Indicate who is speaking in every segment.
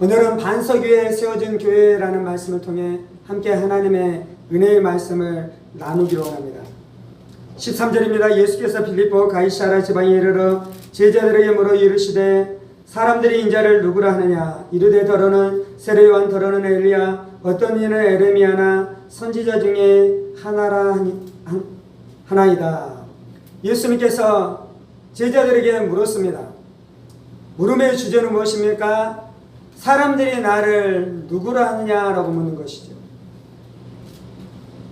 Speaker 1: 오늘은 반석 위에 세워진 교회라는 말씀을 통해 함께 하나님의 은혜의 말씀을 나누기로 합니다. 13절입니다. 예수께서 빌립보 가이사랴 지방에 이르러 제자들에게 물어 이르시되 사람들이 인자를 누구라 하느냐? 이르되 더러는 세례 요한, 더러는 엘리야, 어떤 이는 에레미야나 선지자 중에 하나이다. 예수님께서 제자들에게 물었습니다. 물음의 주제는 무엇입니까? 사람들이 나를 누구라 하느냐라고 묻는 것이죠.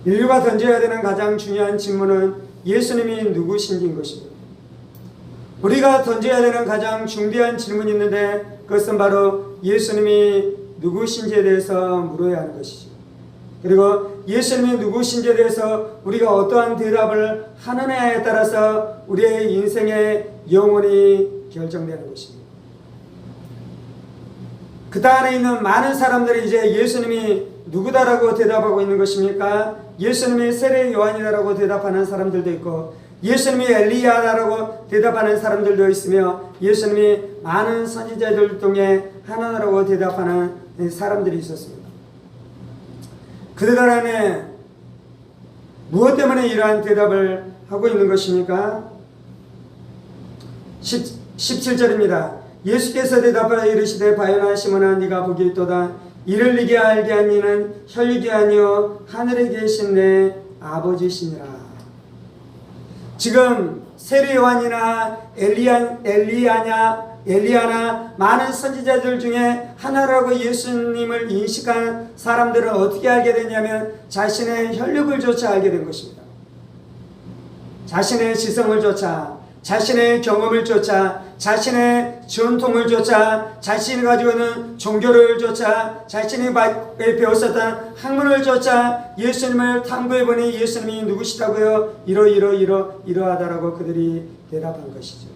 Speaker 1: 인류가 던져야 되는 가장 중요한 질문은 예수님이 누구신지인 것입니다. 우리가 던져야 되는 가장 중대한 질문이 있는데 그것은 바로 예수님이 누구신지에 대해서 물어야 하는 것이죠. 그리고 예수님이 누구신지에 대해서 우리가 어떠한 대답을 하느냐에 따라서 우리의 인생의 영혼이 결정되는 것입니다. 그 땅 안에 있는 많은 사람들이 이제 예수님이 누구다라고 대답하고 있는 것입니까? 예수님이 세례 요한이다라고 대답하는 사람들도 있고 예수님이 엘리야다라고 대답하는 사람들도 있으며 예수님이 많은 선지자들 중에 하나라고 대답하는 사람들이 있었습니다. 그들 안에 무엇 때문에 이러한 대답을 하고 있는 것입니까? 17절입니다. 예수께서 대답하여 이르시되 바요나 시몬아 네가 복이 있도다. 이를 네게 알게 한 이는 혈육이 아니요 하늘에 계신 내 아버지시니라. 지금 세례 요한이나 엘리야나 많은 선지자들 중에 하나라고 예수님을 인식한 사람들은 어떻게 알게 됐냐면 자신의 혈육을 조차 알게 된 것입니다. 자신의 지성을 조차, 자신의 경험을 조차, 자신의 전통을 조차, 자신이 가지고 있는 종교를 조차, 자신이 배웠었던 학문을 조차 예수님을 탐구해보니 예수님이 누구시다고요? 이러하다라고 그들이 대답한 것이죠.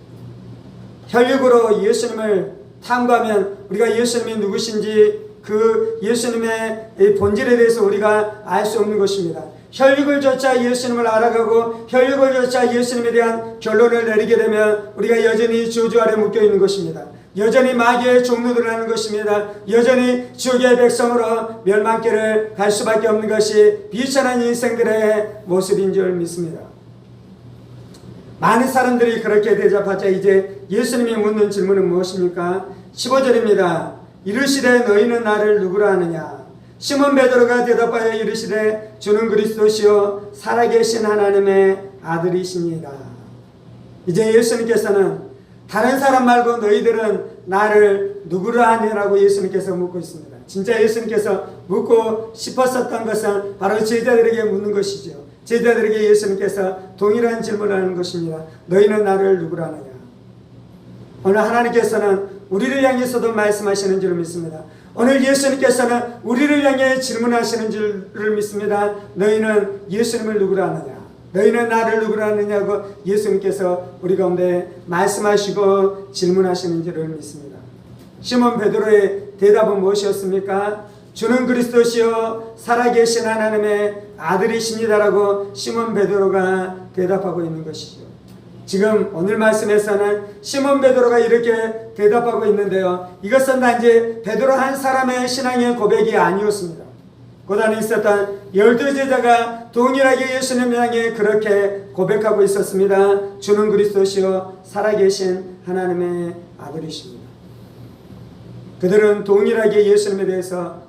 Speaker 1: 혈육으로 예수님을 탐구하면 우리가 예수님이 누구신지 그 예수님의 본질에 대해서 우리가 알 수 없는 것입니다. 혈육을 조차 예수님을 알아가고 혈육을 조차 예수님에 대한 결론을 내리게 되면 우리가 여전히 저주 아래 묶여 있는 것입니다. 여전히 마귀의 종노릇을 하는 것입니다. 여전히 지옥의 백성으로 멸망길을 갈 수밖에 없는 것이 비천한 인생들의 모습인 줄 믿습니다. 많은 사람들이 그렇게 대답하자 이제 예수님이 묻는 질문은 무엇입니까? 15절입니다. 이르시되 너희는 나를 누구라 하느냐? 시몬 베드로가 대답하여 이르시되 주는 그리스도시요 살아계신 하나님의 아들이시니이다. 이제 예수님께서는 다른 사람 말고 너희들은 나를 누구라 하느냐고 예수님께서 묻고 있습니다. 진짜 예수님께서 묻고 싶었었던 것은 바로 제자들에게 묻는 것이죠. 제자들에게 예수님께서 동일한 질문을 하는 것입니다. 너희는 나를 누구라 하느냐? 오늘 하나님께서는 우리를 향해서도 말씀하시는 줄 믿습니다. 오늘 예수님께서는 우리를 향해 질문하시는 줄을 믿습니다. 너희는 예수님을 누구라 하느냐? 너희는 나를 누구라 하느냐고 예수님께서 우리 가운데 말씀하시고 질문하시는 줄을 믿습니다. 시몬 베드로의 대답은 무엇이었습니까? 주는 그리스도시요 살아계신 하나님의 아들이십니다라고 시몬 베드로가 대답하고 있는 것이죠. 지금 오늘 말씀에서는 시몬 베드로가 이렇게 대답하고 있는데요. 이것은 단지 베드로 한 사람의 신앙의 고백이 아니었습니다. 그 안에 있었던 12제자가 동일하게 예수님을 향해 그렇게 고백하고 있었습니다. 주는 그리스도시요 살아계신 하나님의 아들이십니다. 그들은 동일하게 예수님에 대해서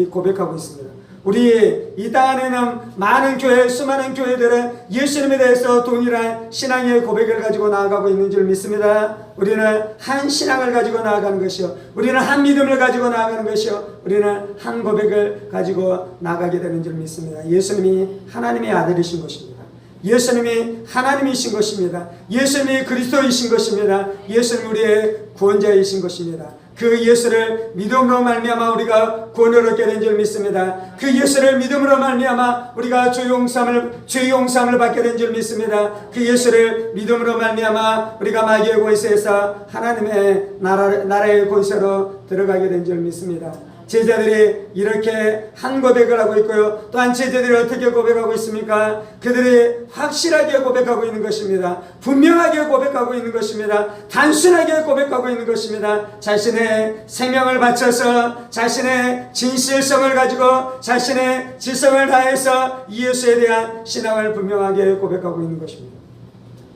Speaker 1: 고백하고 있습니다. 우리 이 땅 안에 있는 많은 교회, 수많은 교회들은 예수님에 대해서 동일한 신앙의 고백을 가지고 나아가고 있는 줄 믿습니다. 우리는 한 신앙을 가지고 나아가는 것이요, 우리는 한 믿음을 가지고 나아가는 것이요, 우리는 한 고백을 가지고 나아가게 되는 줄 믿습니다. 예수님이 하나님의 아들이신 것입니다. 예수님이 하나님이신 것입니다. 예수님이 그리스도이신 것입니다. 예수님 우리의 구원자이신 것입니다. 그 예수를 믿음으로 말미암아 우리가 구원을 얻게 된 줄 믿습니다. 그 예수를 믿음으로 말미암아 우리가 죄 용서함을 받게 된 줄 믿습니다. 그 예수를 믿음으로 말미암아 우리가 마귀의 권세에서 하나님의 나라의 권세로 들어가게 된 줄 믿습니다. 제자들이 이렇게 한 고백을 하고 있고요. 또한 제자들이 어떻게 고백하고 있습니까? 그들이 확실하게 고백하고 있는 것입니다. 분명하게 고백하고 있는 것입니다. 단순하게 고백하고 있는 것입니다. 자신의 생명을 바쳐서 자신의 진실성을 가지고 자신의 지성을 다해서 예수에 대한 신앙을 분명하게 고백하고 있는 것입니다.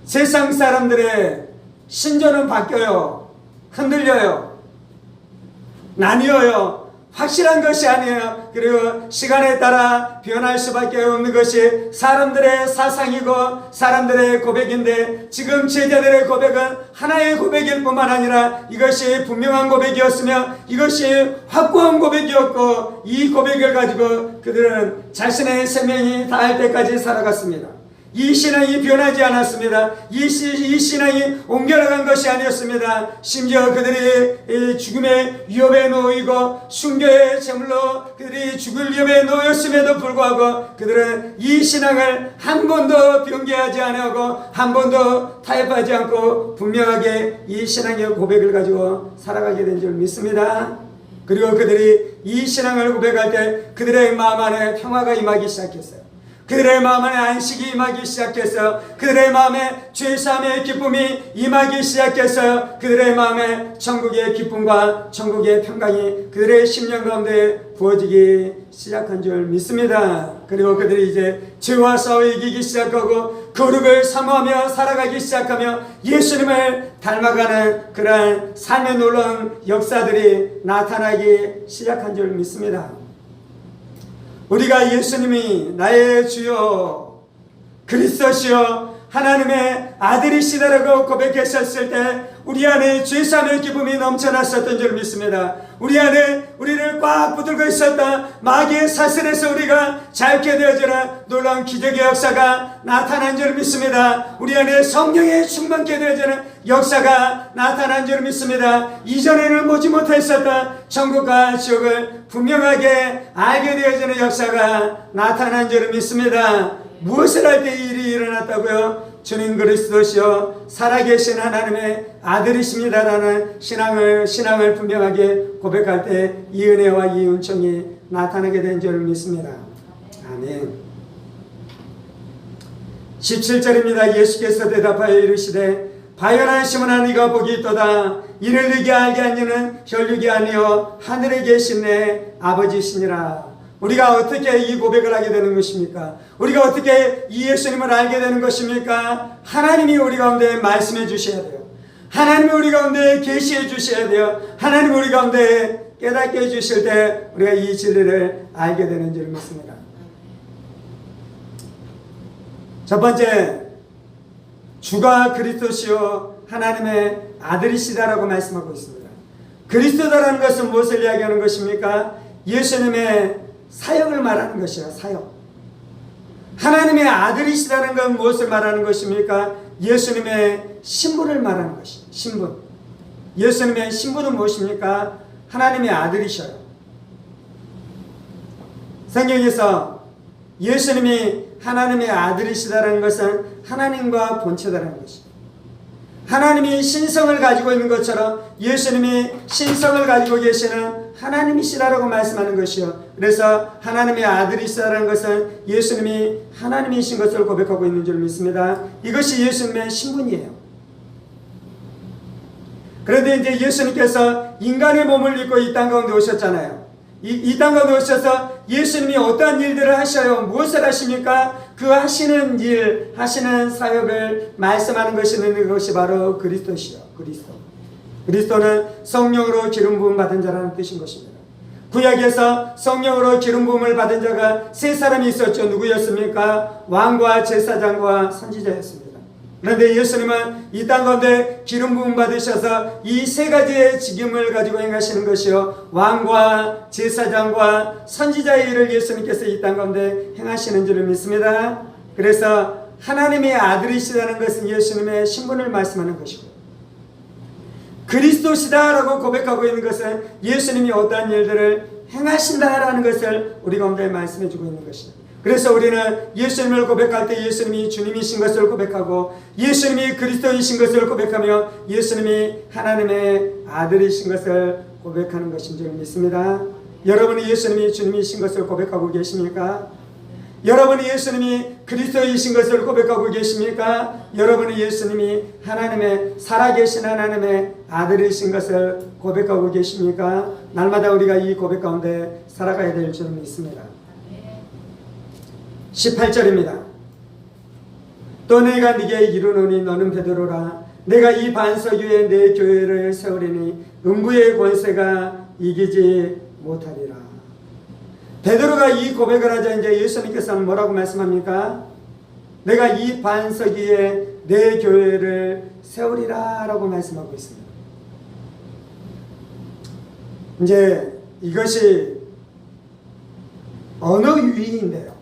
Speaker 1: 세상 사람들의 신조는 바뀌어요. 흔들려요. 나뉘어요. 확실한 것이 아니에요. 그리고 시간에 따라 변할 수밖에 없는 것이 사람들의 사상이고 사람들의 고백인데, 지금 제자들의 고백은 하나의 고백일 뿐만 아니라 이것이 분명한 고백이었으며 이것이 확고한 고백이었고, 이 고백을 가지고 그들은 자신의 생명이 다할 때까지 살아갔습니다. 이 신앙이 변하지 않았습니다. 이 신앙이 옮겨나간 것이 아니었습니다. 심지어 그들이 죽음의 위협에 놓이고 순교의 제물로 그들이 죽을 위협에 놓였음에도 불구하고 그들은 이 신앙을 한 번도 변개하지 않고 한 번도 타협하지 않고 분명하게 이 신앙의 고백을 가지고 살아가게 된 줄 믿습니다. 그리고 그들이 이 신앙을 고백할 때 그들의 마음 안에 평화가 임하기 시작했어요. 그들의 마음 안에 안식이 임하기 시작했어요. 그들의 마음에 죄사함의 기쁨이 임하기 시작했어요. 그들의 마음에 천국의 기쁨과 천국의 평강이 그들의 심령 가운데 부어지기 시작한 줄 믿습니다. 그리고 그들이 이제 죄와 싸워 이기기 시작하고 거룩을 사모하며 살아가기 시작하며 예수님을 닮아가는 그러한 삶의 놀라운 역사들이 나타나기 시작한 줄 믿습니다. 우리가 예수님이 나의 주요 그리스도시요 하나님의 아들이시다라고 고백했었을 때 우리 안에 죄사함의 기쁨이 넘쳐났었던 줄 믿습니다. 우리 안에 우리를 꽉 붙들고 있었다 마귀의 사슬에서 우리가 자유케 되어지는 놀라운 기적의 역사가 나타난 줄 믿습니다. 우리 안에 성령의 충만케 되어지는 역사가 나타난 줄 믿습니다. 이전에는 보지 못했었던 천국과 지옥을 분명하게 알게 되어지는 역사가 나타난 줄 믿습니다. 무엇을 할 때 이 일이 일어났다고요? 주님 그리스도시요 살아계신 하나님의 아들이십니다라는 신앙을 분명하게 고백할 때 이 은혜와 이 은총이 나타나게 된 줄 믿습니다. 아멘. 17절입니다. 예수께서 대답하여 이르시되 바요나 시몬아 네가 복이 있도다. 이를 네게 알게 한 이는 혈육이 아니요 하늘에 계신 내 아버지시니라. 우리가 어떻게 이 고백을 하게 되는 것입니까? 우리가 어떻게 이 예수님을 알게 되는 것입니까? 하나님이 우리 가운데 말씀해 주셔야 돼요. 하나님이 우리 가운데 계시해 주셔야 돼요. 하나님이 우리 가운데 깨닫게 해주실 때 우리가 이 진리를 알게 되는 줄 믿습니다. 첫 번째, 주가 그리스도시요 하나님의 아들이시다라고 말씀하고 있습니다. 그리스도다라는 것은 무엇을 이야기하는 것입니까? 예수님의 사역을 말하는 것이에요. 사역. 하나님의 아들이시다는 건 무엇을 말하는 것입니까? 예수님의 신분을 말하는 것이에요. 신분. 예수님의 신분은 무엇입니까? 하나님의 아들이셔요. 성경에서 예수님이 하나님의 아들이시다는 것은 하나님과 본체다라는 것입니다. 하나님이 신성을 가지고 있는 것처럼 예수님이 신성을 가지고 계시는 하나님이시라고 말씀하는 것이요. 그래서 하나님의 아들이시라는 것은 예수님이 하나님이신 것을 고백하고 있는 줄 믿습니다. 이것이 예수님의 신분이에요. 그런데 이제 예수님께서 인간의 몸을 입고 이 땅 가운데 오셨잖아요. 이 땅 가운데 오셔서 예수님이 어떠한 일들을 하셔요? 무엇을 하십니까? 그 하시는 일, 하시는 사역을 말씀하는 것이 바로 그리스도시요. 그리스도는 성령으로 기름 부음 받은 자라는 뜻인 것입니다. 구약에서 성령으로 기름 부음을 받은 자가 세 사람이 있었죠. 누구였습니까? 왕과 제사장과 선지자였습니다. 그런데 예수님은 이 땅 가운데 기름 부음 받으셔서 이 세 가지의 직임을 가지고 행하시는 것이요, 왕과 제사장과 선지자의 일을 예수님께서 이 땅 가운데 행하시는 줄을 믿습니다. 그래서 하나님의 아들이시다는 것은 예수님의 신분을 말씀하는 것이고, 그리스도시다라고 고백하고 있는 것은 예수님이 어떠한 일들을 행하신다라는 것을 우리 가운데 말씀해 주고 있는 것입니다. 그래서 우리는 예수님을 고백할 때 예수님이 주님이신 것을 고백하고, 예수님이 그리스도이신 것을 고백하며, 예수님이 하나님의 아들이신 것을 고백하는 것인 줄 믿습니다. 여러분이 예수님이 주님이신 것을 고백하고 계십니까? 여러분이 예수님이 그리스도이신 것을 고백하고 계십니까? 여러분이 예수님이 하나님의 살아계신 하나님의 아들이신 것을 고백하고 계십니까? 날마다 우리가 이 고백 가운데 살아가야 될 줄 믿습니다. 18절입니다. 또 내가 네게 이르노니 너는 베드로라. 내가 이 반석 위에 내 교회를 세우리니 음부의 권세가 이기지 못하리라. 베드로가 이 고백을 하자 이제 예수님께서는 뭐라고 말씀합니까? 내가 이 반석 위에 내 교회를 세우리라 라고 말씀하고 있습니다. 이제 이것이 언어 유희인데요.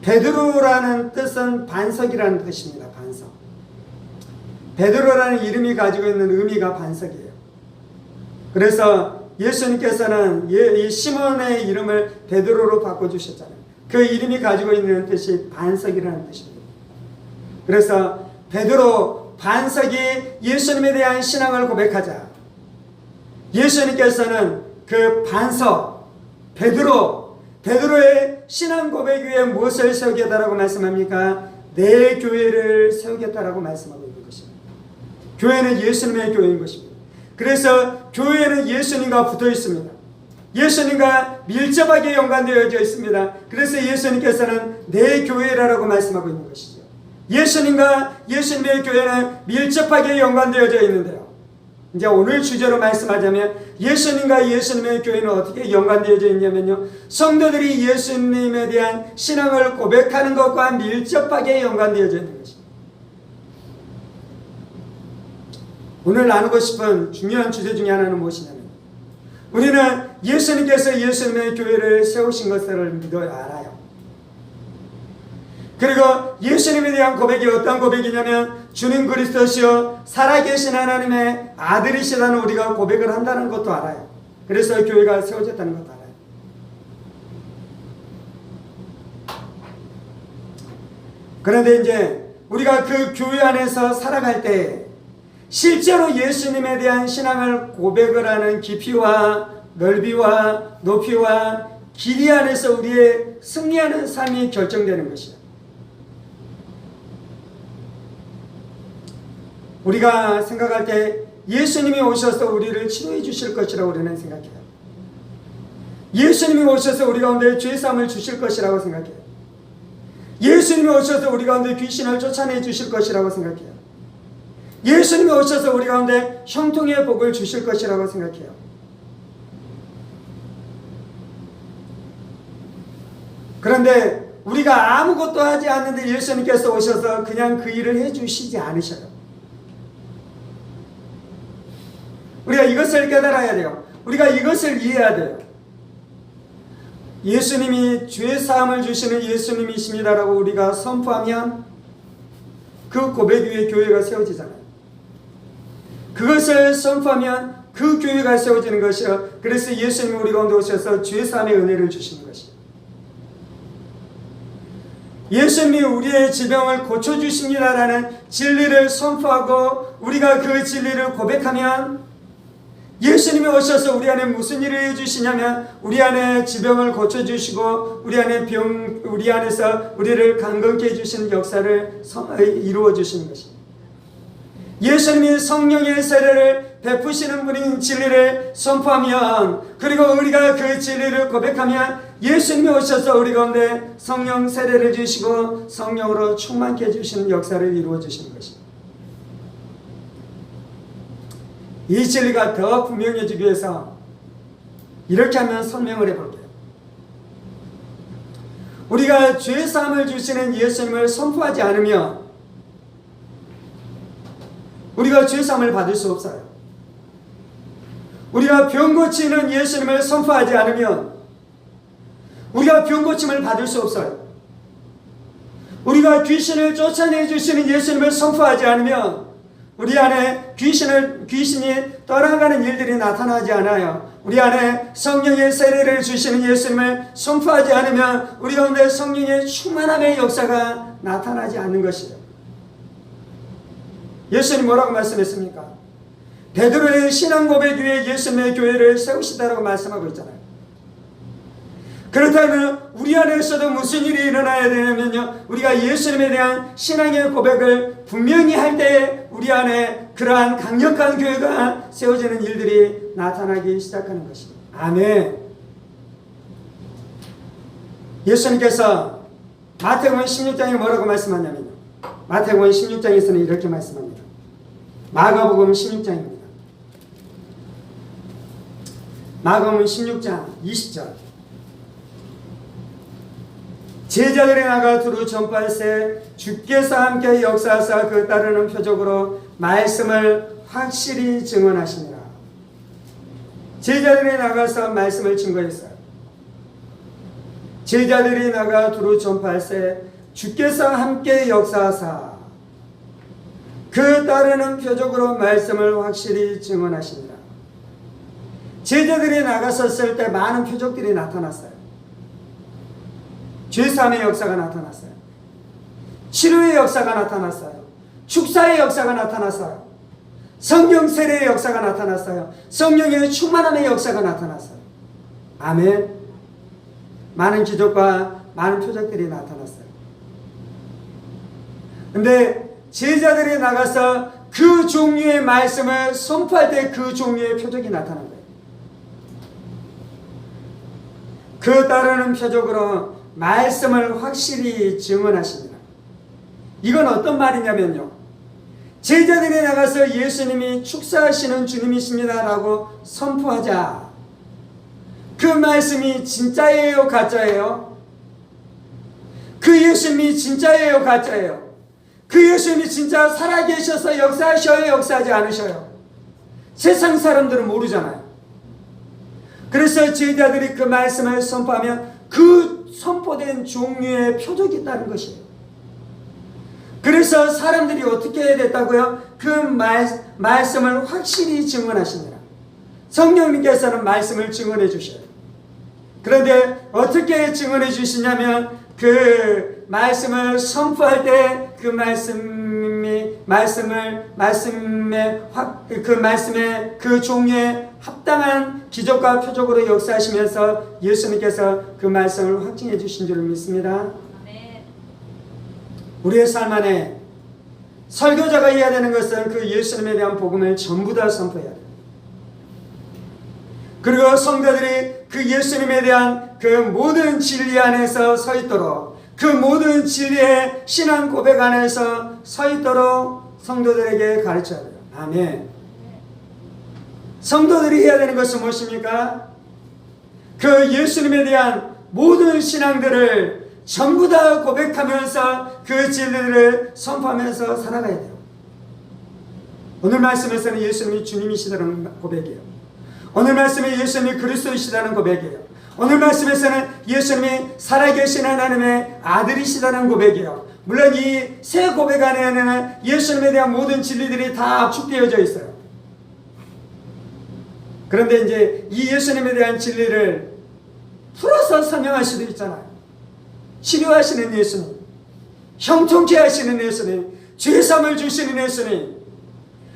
Speaker 1: 베드로라는 뜻은 반석이라는 뜻입니다. 반석. 베드로라는 이름이 가지고 있는 의미가 반석이에요. 그래서 예수님께서는 이 시몬의 이름을 베드로로 바꿔주셨잖아요. 그 이름이 가지고 있는 뜻이 반석이라는 뜻입니다. 그래서 베드로 반석이 예수님에 대한 신앙을 고백하자. 예수님께서는 그 반석 베드로의 신앙 고백 위에 무엇을 세우겠다라고 말씀합니까? 내 교회를 세우겠다라고 말씀하고 있는 것입니다. 교회는 예수님의 교회인 것입니다. 그래서 교회는 예수님과 붙어 있습니다. 예수님과 밀접하게 연관되어져 있습니다. 그래서 예수님께서는 내 교회라고 말씀하고 있는 것이죠. 예수님과 예수님의 교회는 밀접하게 연관되어져 있는데요. 이제 오늘 주제로 말씀하자면 예수님과 예수님의 교회는 어떻게 연관되어져 있냐면요. 성도들이 예수님에 대한 신앙을 고백하는 것과 밀접하게 연관되어져 있는 것입니다. 오늘 나누고 싶은 중요한 주제 중에 하나는 무엇이냐면 우리는 예수님께서 예수님의 교회를 세우신 것을 믿어야 알아요. 그리고 예수님에 대한 고백이 어떤 고백이냐면 주님 그리스도시요 살아계신 하나님의 아들이시라는 우리가 고백을 한다는 것도 알아요. 그래서 교회가 세워졌다는 것도 알아요. 그런데 이제 우리가 그 교회 안에서 살아갈 때 실제로 예수님에 대한 신앙을 고백을 하는 깊이와 넓이와 높이와 길이 안에서 우리의 승리하는 삶이 결정되는 것이에요. 우리가 생각할 때 예수님이 오셔서 우리를 치료해 주실 것이라고 우리는 생각해요. 예수님이 오셔서 우리 가운데 죄사함을 주실 것이라고 생각해요. 예수님이 오셔서 우리 가운데 귀신을 쫓아내 주실 것이라고 생각해요. 예수님이 오셔서 우리 가운데 형통의 복을 주실 것이라고 생각해요. 그런데 우리가 아무것도 하지 않는데 예수님께서 오셔서 그냥 그 일을 해주시지 않으셔요. 우리가 이것을 깨달아야 돼요. 우리가 이것을 이해해야 돼요. 예수님이 죄사함을 주시는 예수님이십니다라고 우리가 선포하면 그 고백 위에 교회가 세워지잖아요. 그것을 선포하면 그 교회가 세워지는 것이요. 그래서 예수님이 우리 가운데 오셔서 죄사함의 은혜를 주시는 것이요. 예수님이 우리의 질병을 고쳐주십니다라는 진리를 선포하고 우리가 그 진리를 고백하면 예수님이 오셔서 우리 안에 무슨 일을 해주시냐면 우리 안에 질병을 고쳐주시고 우리 안에서 우리를 강건케 해주시는 역사를 이루어 주시는 것입니다. 예수님이 성령의 세례를 베푸시는 분인 진리를 선포하면 그리고 우리가 그 진리를 고백하면 예수님이 오셔서 우리 가운데 성령 세례를 주시고 성령으로 충만케 해주시는 역사를 이루어 주시는 것입니다. 이 진리가 더 분명해지기 위해서 이렇게 하면 설명을 해볼게요. 우리가 죄사함을 주시는 예수님을 선포하지 않으면 우리가 죄사함을 받을 수 없어요. 우리가 병 고치는 예수님을 선포하지 않으면 우리가 병 고침을 받을 수 없어요. 우리가 귀신을 쫓아내 주시는 예수님을 선포하지 않으면 우리 안에 귀신이 떠나가는 일들이 나타나지 않아요. 우리 안에 성령의 세례를 주시는 예수님을 선포하지 않으면 우리 가운데 성령의 충만함의 역사가 나타나지 않는 것이에요. 예수님 뭐라고 말씀했습니까? 베드로의 신앙 고백 위에 예수님의 교회를 세우시다라고 말씀하고 있잖아요. 그렇다면 우리 안에서도 무슨 일이 일어나야 되냐면요, 우리가 예수님에 대한 신앙의 고백을 분명히 할 때 우리 안에 그러한 강력한 교회가 세워지는 일들이 나타나기 시작하는 것입니다. 아멘. 예수님께서 마태복음 16장에 뭐라고 말씀하냐면요, 마태복음 16장에서는 이렇게 말씀합니다. 마가복음 16장입니다. 마가복음 16장 20절. 제자들이 나가 두루 전파할세 주께서 함께 역사하사 그 따르는 표적으로 말씀을 확실히 증언하시니라. 제자들이 나가서 말씀을 증거했어요. 제자들이 나가 두루 전파할세 주께서 함께 역사하사 그 따르는 표적으로 말씀을 확실히 증언하시니라. 제자들이 나갔었을 때 많은 표적들이 나타났어요. 죄사함의 역사가 나타났어요. 치료의 역사가 나타났어요. 축사의 역사가 나타났어요. 성령 세례의 역사가 나타났어요. 성령의 충만함의 역사가 나타났어요. 아멘. 많은 기적과 많은 표적들이 나타났어요. 근데 제자들이 나가서 그 종류의 말씀을 선포할 때 그 종류의 표적이 나타난 거예요. 그 따르는 표적으로 말씀을 확실히 증언하십니다. 이건 어떤 말이냐면요, 제자들이 나가서 예수님이 축사하시는 주님이십니다 라고 선포하자, 그 말씀이 진짜예요 가짜예요? 그 예수님이 진짜예요 가짜예요? 그 예수님이 진짜 살아계셔서 역사하셔요 역사하지 않으셔요? 세상 사람들은 모르잖아요. 그래서 제자들이 그 말씀을 선포하면 그 선포된 종류의 표적이 있다는 것이에요. 그래서 사람들이 어떻게 해야 됐다고요? 그 말씀을 확실히 증언하시니라. 성령님께서는 말씀을 증언해 주셔요. 그런데 어떻게 증언해 주시냐면 그 말씀을 선포할 때 그 말씀의 그 종류에 합당한 기적과 표적으로 역사하시면서 예수님께서 그 말씀을 확증해 주신 줄 믿습니다. 우리의 삶 안에 설교자가 해야 되는 것은 그 예수님에 대한 복음을 전부 다 선포해야 돼요. 그리고 성도들이 그 예수님에 대한 그 모든 진리 안에서 서 있도록, 그 모든 진리의 신앙 고백 안에서 서 있도록 성도들에게 가르쳐야 돼요. 아멘. 성도들이 해야 되는 것은 무엇입니까? 그 예수님에 대한 모든 신앙들을 전부 다 고백하면서 그 진리를 선포하면서 살아가야 돼요. 오늘 말씀에서는 예수님이 주님이시다는 고백이에요. 오늘 말씀에 예수님이 그리스도이시다는 고백이에요. 오늘 말씀에서는 예수님이 살아계신 하나님의 아들이시다는 고백이에요. 물론 이 세 고백 안에는 예수님에 대한 모든 진리들이 다 압축되어져 있어요. 그런데 이제 이 예수님에 대한 진리를 풀어서 설명할 수도 있잖아요. 치료하시는 예수님, 형통케 하시는 예수님, 죄사함을 주시는 예수님,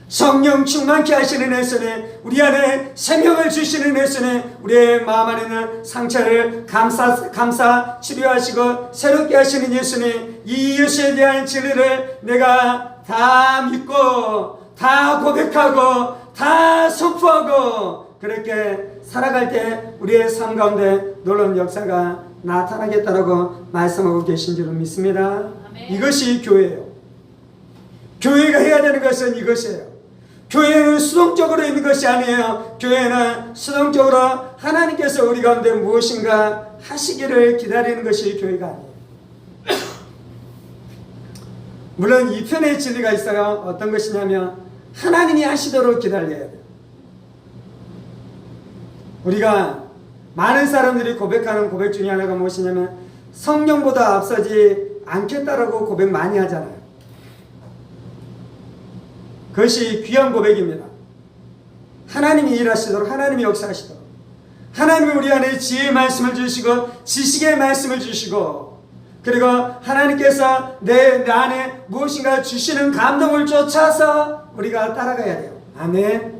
Speaker 1: 성령 충만케 하시는 예수님, 우리 안에 생명을 주시는 예수님, 우리의 마음 안에 있는 상처를 감사 치료하시고 새롭게 하시는 예수님, 이 예수에 대한 진리를 내가 다 믿고 다 고백하고 다 선포하고 그렇게 살아갈 때 우리의 삶 가운데 놀라운 역사가 나타나겠다라고 말씀하고 계신 줄 믿습니다. 아멘. 이것이 교회예요. 교회가 해야 되는 것은 이것이에요. 교회는 수동적으로 있는 것이 아니에요. 교회는 수동적으로 하나님께서 우리 가운데 무엇인가 하시기를 기다리는 것이 교회가 아니에요. 물론 이 편의 진리가 있어요. 어떤 것이냐면 하나님이 하시도록 기다려야 돼요. 우리가 많은 사람들이 고백하는 고백 중에 하나가 무엇이냐면 성령보다 앞서지 않겠다라고 고백 많이 하잖아요. 그것이 귀한 고백입니다. 하나님이 일하시도록, 하나님이 역사하시도록, 하나님이 우리 안에 지혜의 말씀을 주시고 지식의 말씀을 주시고, 그리고 하나님께서 내 안에 무엇인가 주시는 감동을 쫓아서 우리가 따라가야 돼요. 아멘.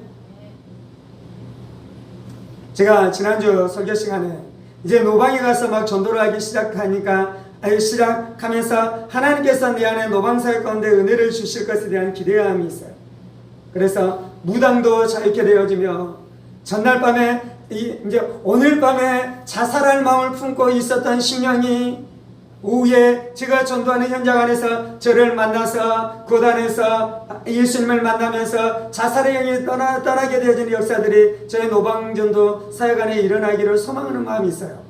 Speaker 1: 제가 지난주 설교 시간에 이제 노방에 가서 막 전도를 하기 시작하면서 하나님께서 내 안에 노방사역 가운데 은혜를 주실 것에 대한 기대감이 있어요. 그래서 무당도 자유케 되어지며 전날 밤에 이제 오늘 밤에 자살할 마음을 품고 있었던 심령이 오후에 제가 전도하는 현장 안에서 저를 만나서 고단에서 예수님을 만나면서 자살의 영이 떠나게 되어지는 역사들이 저의 노방전도 사역 안에 일어나기를 소망하는 마음이 있어요.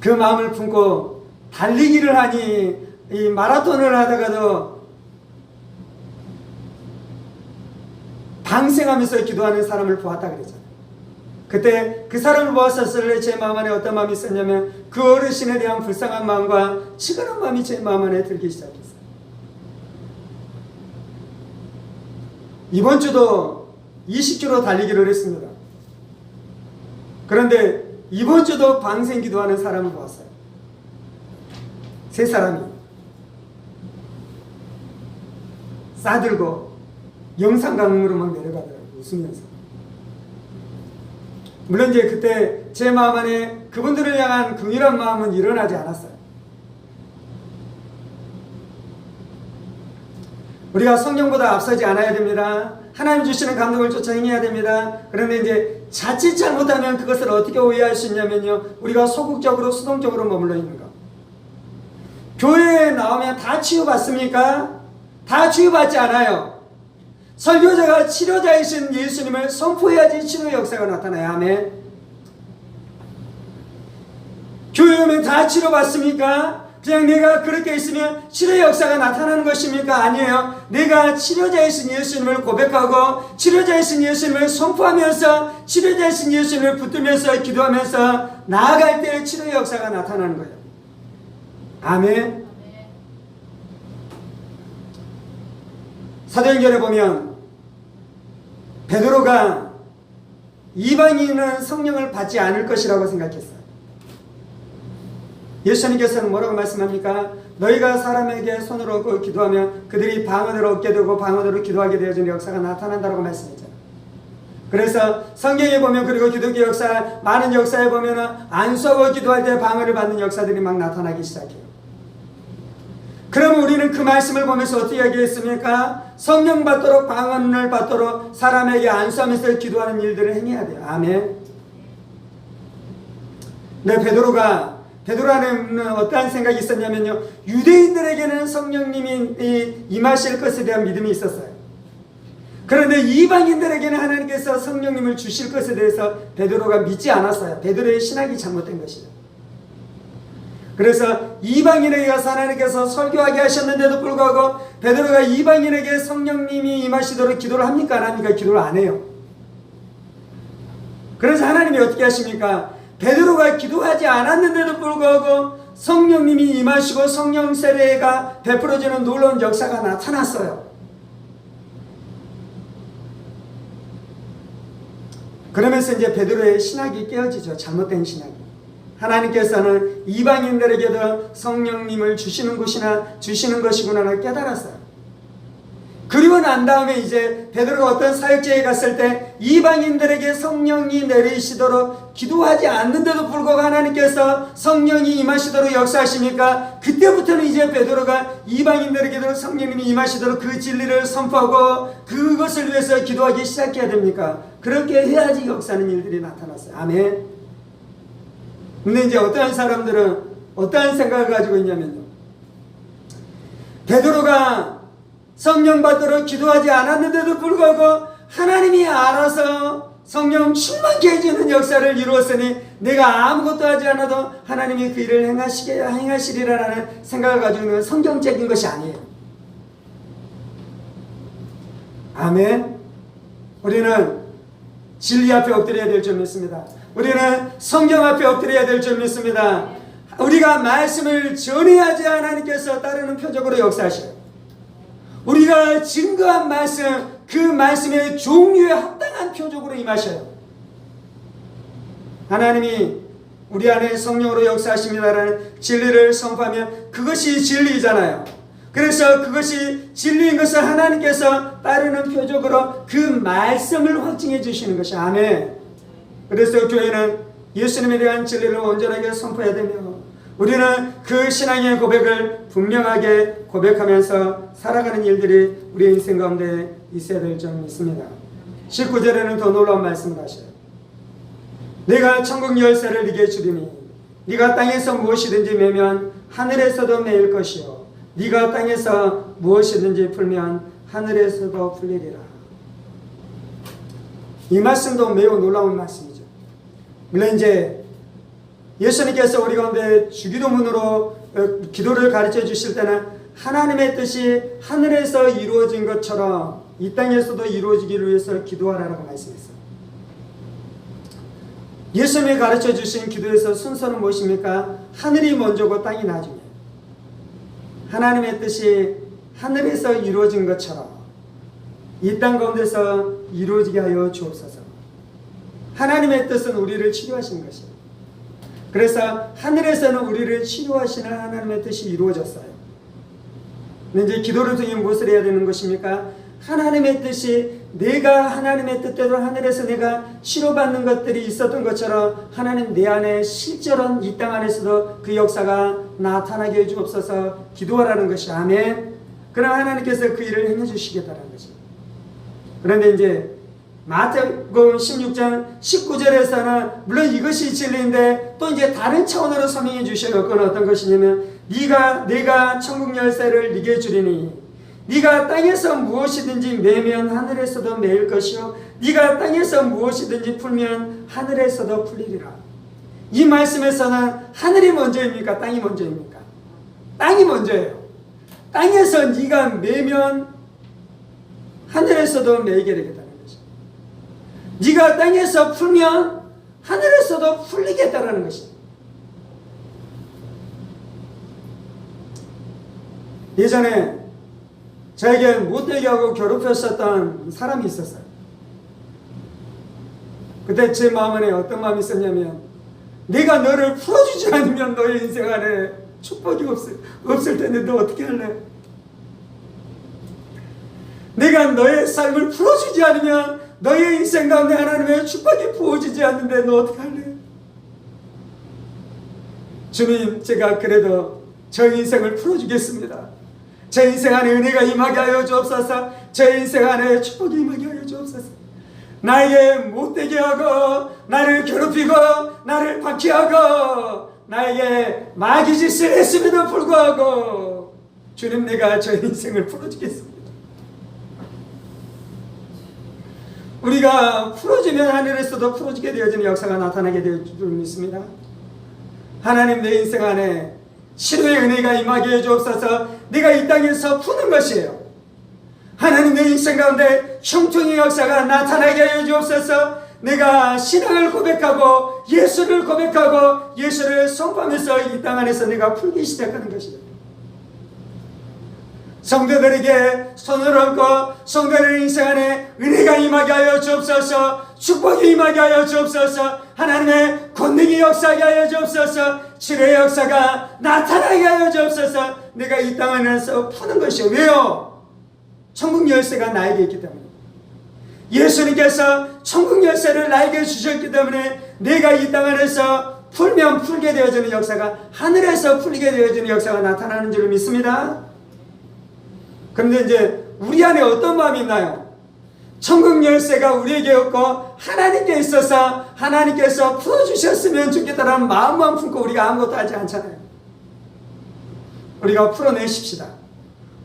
Speaker 1: 그 마음을 품고 달리기를 하니 이 마라톤을 하다가도 방생하면서 기도하는 사람을 보았다 그랬잖아요. 그때 그 사람을 보았었을 때 제 마음 안에 어떤 마음이 있었냐면 그 어르신에 대한 불쌍한 마음과 치근한 마음이 제 마음 안에 들기 시작했어요. 이번 주도 20km 달리기를 했습니다. 그런데 이번 주도 방생 기도하는 사람을 보았어요. 세 사람이 싸들고 영산강으로 막 내려가더라고요. 웃으면서. 물론 이제 그때 제 마음 안에 그분들을 향한 긍휼한 마음은 일어나지 않았어요. 우리가 성령보다 앞서지 않아야 됩니다. 하나님 주시는 감동을 쫓아 행해야 됩니다. 그런데 이제 자칫 잘못하면 그것을 어떻게 오해할 수 있냐면요, 우리가 소극적으로 수동적으로 머물러 있는 거. 교회에 나오면 다 치유받습니까? 다 치유받지 않아요. 설교자가 치료자이신 예수님을 선포해야지 치료의 역사가 나타나요. 아멘. 교회 오면 다 치료받습니까? 그냥 내가 그렇게 있으면 치료의 역사가 나타나는 것입니까? 아니에요. 내가 치료자이신 예수님을 고백하고 치료자이신 예수님을 선포하면서 치료자이신 예수님을 붙들면서 기도하면서 나아갈 때 치료의 역사가 나타나는 거예요. 아멘. 사도행전에 보면 베드로가 이방인은 성령을 받지 않을 것이라고 생각했어요. 예수님께서는 뭐라고 말씀합니까? 너희가 사람에게 손을 얹고 기도하면 그들이 방언을 얻게 되고 방언으로 기도하게 되어지는 역사가 나타난다고 말씀했잖아요. 그래서 성경에 보면, 그리고 기독교 역사, 많은 역사에 보면은 안수하고 기도할 때 방언을 받는 역사들이 막 나타나기 시작해요. 그러면 우리는 그 말씀을 보면서 어떻게 하겠습니까? 성령 받도록, 방언을 받도록 사람에게 안수하면서 기도하는 일들을 행해야 돼요. 아멘. 네, 베드로는 어떠한 생각이 있었냐면요, 유대인들에게는 성령님이 임하실 것에 대한 믿음이 있었어요. 그런데 이방인들에게는 하나님께서 성령님을 주실 것에 대해서 베드로가 믿지 않았어요. 베드로의 신학이 잘못된 것이죠. 그래서 이방인에게 가서 하나님께서 설교하게 하셨는데도 불구하고 베드로가 이방인에게 성령님이 임하시도록 기도를 합니까? 안 합니까? 기도를 안 해요. 그래서 하나님이 어떻게 하십니까? 베드로가 기도하지 않았는데도 불구하고 성령님이 임하시고 성령 세례가 베풀어지는 놀라운 역사가 나타났어요. 그러면서 이제 베드로의 신학이 깨어지죠. 잘못된 신학이. 하나님께서는 이방인들에게도 성령님을 주시는 것이구나를 깨달았어요. 그리고 난 다음에 이제 베드로가 어떤 사역지에 갔을 때 이방인들에게 성령이 내리시도록 기도하지 않는데도 불구하고 하나님께서 성령이 임하시도록 역사하십니까? 그때부터는 이제 베드로가 이방인들에게도 성령님이 임하시도록 그 진리를 선포하고 그것을 위해서 기도하기 시작해야 됩니까? 그렇게 해야지 역사하는 일들이 나타났어요. 아멘. 근데 이제 어떠한 사람들은 어떠한 생각을 가지고 있냐면요, 베드로가 성령 받도록 기도하지 않았는데도 불구하고 하나님이 알아서 성령 충만케 해주는 역사를 이루었으니 내가 아무것도 하지 않아도 하나님이 그 일을 행하시리라는 생각을 가지고 있는 건 성경적인 것이 아니에요. 아멘. 우리는 진리 앞에 엎드려야 될 줄 믿습니다. 우리는 성경 앞에 엎드려야 될 줄 믿습니다. 우리가 말씀을 전해야지 하나님께서 따르는 표적으로 역사하셔요. 우리가 증거한 말씀, 그 말씀의 종류에 합당한 표적으로 임하셔요. 하나님이 우리 안에 성령으로 역사하십니다라는 진리를 선포하면 그것이 진리잖아요. 그래서 그것이 진리인 것을 하나님께서 따르는 표적으로 그 말씀을 확증해 주시는 것이 아멘. 그래서 교회는 예수님에 대한 진리를 온전하게 선포해야 되며 우리는 그 신앙의 고백을 분명하게 고백하면서 살아가는 일들이 우리의 인생 가운데 있어야 될 줄 믿습니다. 19절에는 더 놀라운 말씀을 하셔요. 내가 천국 열쇠를 네게 주리니 네가 땅에서 무엇이든지 매면 하늘에서도 매일 것이요 네가 땅에서 무엇이든지 풀면 하늘에서도 풀리리라. 이 말씀도 매우 놀라운 말씀이죠. 물론 이제 예수님께서 우리 가운데 주기도문으로 기도를 가르쳐 주실 때는 하나님의 뜻이 하늘에서 이루어진 것처럼 이 땅에서도 이루어지기를 위해서 기도하라고 말씀했어요. 예수님이 가르쳐 주신 기도에서 순서는 무엇입니까? 하늘이 먼저고 땅이 나중에. 하나님의 뜻이 하늘에서 이루어진 것처럼 이 땅 가운데서 이루어지게 하여 주옵소서. 하나님의 뜻은 우리를 치료하시는 것이에요. 그래서 하늘에서는 우리를 치료하시는 하나님의 뜻이 이루어졌어요. 근데 이제 기도를 통해 무엇을 해야 되는 것입니까? 하나님의 뜻이 내가 하나님의 뜻대로 하늘에서 내가 치료받는 것들이 있었던 것처럼 하나님 내 안에 실제로 이 땅 안에서도 그 역사가 나타나게 해주옵소서 기도하라는 것이 아멘. 그럼 하나님께서 그 일을 행해 주시겠다는 것입니다. 그런데 이제 마태복음 16장 19절에서는 물론 이것이 진리인데 또 이제 다른 차원으로 설명해 주셔요. 그건 어떤 것이냐면 내가 천국 열쇠를 네게 주리니 네가 땅에서 무엇이든지 매면 하늘에서도 매일 것이요 네가 땅에서 무엇이든지 풀면 하늘에서도 풀리리라. 이 말씀에서는 하늘이 먼저입니까? 땅이 먼저입니까? 땅이 먼저예요. 땅에서 네가 매면 하늘에서도 매게 되겠다는 것입니다. 네가 땅에서 풀면 하늘에서도 풀리겠다는 것입니다. 예전에 저에게 못되게 하고 괴롭혔었던 사람이 있었어요. 그때 제 마음 안에 어떤 마음이 있었냐면 내가 너를 풀어주지 않으면 너의 인생 안에 축복이 없을 텐데 너 어떻게 할래? 내가 너의 삶을 풀어주지 않으면 너의 인생 가운데 하나님의 축복이 부어지지 않는데 너 어떻게 할래? 주님, 제가 그래도 저 인생을 풀어주겠습니다. 제 인생 안에 은혜가 임하게 하여 주옵소서. 제 인생 안에 축복이 임하게 하여 주옵소서. 나에게 못되게 하고 나를 괴롭히고 나를 박해하고 나에게 마귀짓을 했음에도 불구하고 주님, 내가 저 인생을 풀어주겠습니다. 우리가 풀어주면 하늘에서도 풀어주게 되어지는 역사가 나타나게 될 줄 믿습니다. 하나님, 내 인생 안에 치료의 은혜가 임하게 해주옵소서. 내가 이 땅에서 푸는 것이에요. 하나님, 내 인생 가운데 형통의 역사가 나타나게 해주옵소서. 내가 신앙을 고백하고 예수를 고백하고 예수를 선포하면서 이 땅 안에서 내가 풀기 시작하는 것이에요. 성도들에게 손을 얹고 성도들의 인생 안에 은혜가 임하게 하여 주옵소서. 축복이 임하게 하여 주옵소서. 하나님의 권능이 역사하게 하여 주옵소서. 치료의 역사가 나타나게 하여 주옵소서. 내가 이 땅 안에서 푸는 것이에요. 왜요? 천국 열쇠가 나에게 있기 때문에. 예수님께서 천국 열쇠를 나에게 주셨기 때문에 내가 이 땅 안에서 풀면 풀게 되어지는 역사가, 하늘에서 풀리게 되어지는 역사가 나타나는 줄 믿습니다. 그런데 이제 우리 안에 어떤 마음이 있나요? 천국 열쇠가 우리에게 없고 하나님께 있어서 하나님께서 풀어주셨으면 좋겠다는 마음만 품고 우리가 아무것도 하지 않잖아요. 우리가 풀어내십시다.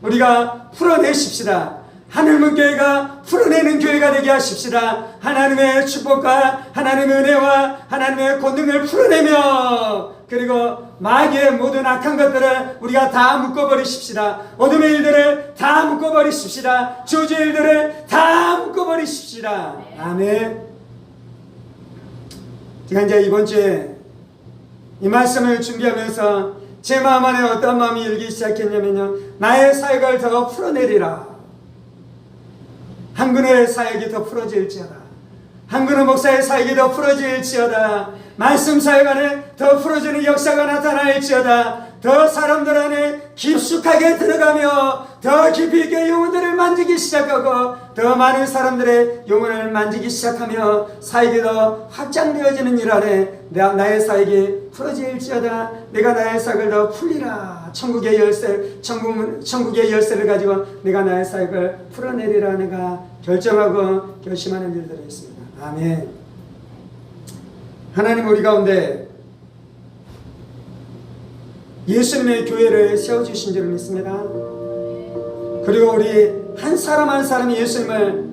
Speaker 1: 우리가 풀어내십시다. 하늘문교회가 풀어내는 교회가 되게 하십시다. 하나님의 축복과 하나님의 은혜와 하나님의 권능을 풀어내며, 그리고 마귀의 모든 악한 것들을 우리가 다 묶어버리십시다. 어둠의 일들을 다 묶어버리십시다. 저주의 일들을 다 묶어버리십시다. 아멘. 제가 이제 이번 주에 이 말씀을 준비하면서 제 마음 안에 어떤 마음이 일기 시작했냐면요, 나의 사역을 더 풀어내리라. 한근의 사역이 더 풀어질지어다. 한근의 목사의 사역이 더 풀어질지어다. 말씀 사역 안에 더 풀어지는 역사가 나타날지어다. 더 사람들 안에 깊숙하게 들어가며 더 깊이 있게 영혼들을 만지기 시작하고 더 많은 사람들의 영혼을 만지기 시작하며 사역이 더 확장되어지는 일 안에 나의 사역이 풀어질지어다. 내가 나의 사역을 더 풀리라. 천국의 열쇠를 가지고 내가 나의 사역을 풀어내리라. 내가 결정하고 결심하는 일들이 있습니다. 아멘. 하나님 우리 가운데 예수님의 교회를 세워주신 줄 믿습니다. 그리고 우리 한 사람 한 사람이 예수님을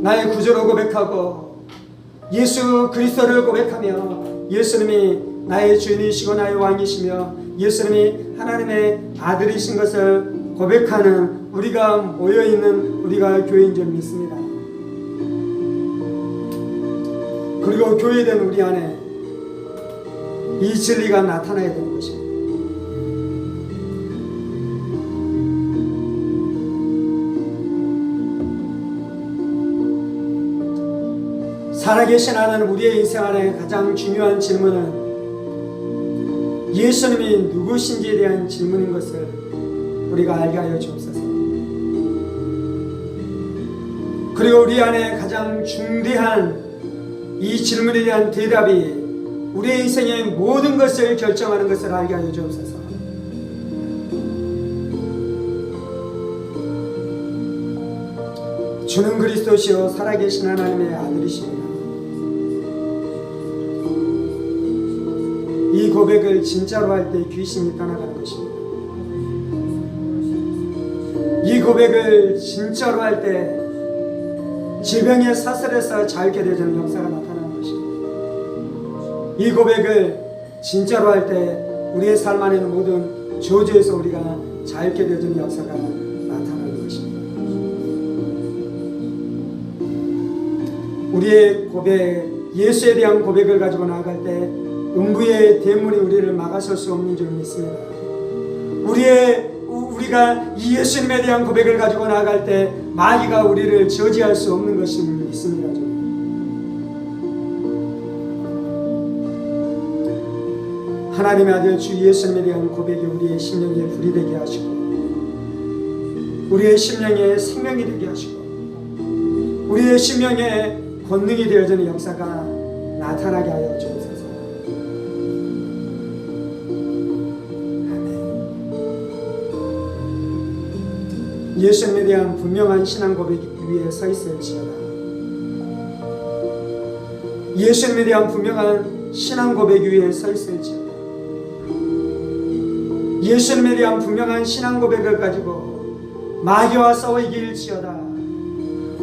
Speaker 1: 나의 구주로 고백하고 예수 그리스도를 고백하며 예수님이 나의 주인이시고 나의 왕이시며 예수님이 하나님의 아들이신 것을 고백하는 우리가 모여있는 우리가 교회인 줄 믿습니다. 그리고 교회된 우리 안에 이 진리가 나타나야 되는 것입니다. 살아계신 하나님 우리의 인생 안에 가장 중요한 질문은 예수님이 누구신지에 대한 질문인 것을 우리가 알게 하여 주옵소서. 그리고 우리 안에 가장 중대한 이 질문에 대한 대답이 우리의 인생의 모든 것을 결정하는 것을 알게 하여 주옵소서. 주는 그리스도시요 살아계신 하나님의 아들이십니다. 이 고백을 진짜로 할 때 귀신이 떠나가는 것입니다. 이 고백을 진짜로 할 때 질병의 사슬에서 자유케 되는 역사가 나타나는 것입니다. 이 고백을 진짜로 할 때 우리의 삶 안에 있는 모든 저주에서 우리가 자유케 되는 역사가 나타나는 것입니다. 우리의 고백, 예수에 대한 고백을 가지고 나아갈 때 음부의 대문이 우리를 막아설 수 없는 줄 믿습니다. 우리가 이 예수님에 대한 고백을 가지고 나아갈 때 마귀가 우리를 저지할 수 없는 것을 믿습니다. 하나님의 아들 주 예수님에 대한 고백이 우리의 심령에 불이 되게 하시고 우리의 심령에 생명이 되게 하시고 우리의 심령에 권능이 되어지는 역사가 나타나게 하여 주옵소서. 예수님에 대한 분명한 신앙 고백 위에 서 있을지어다. 예수님에 대한 분명한 신앙 고백 위에 서 있을지어다. 예수님에 대한 분명한 신앙 고백을 가지고 마귀와 싸워 이길지어다.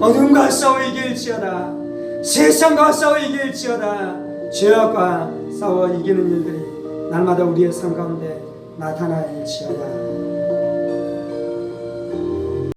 Speaker 1: 어둠과 싸워 이길지어다. 세상과 싸워 이길지어다. 죄악과 싸워 이기는 일들이 날마다 우리의 삶 가운데 나타날지어다.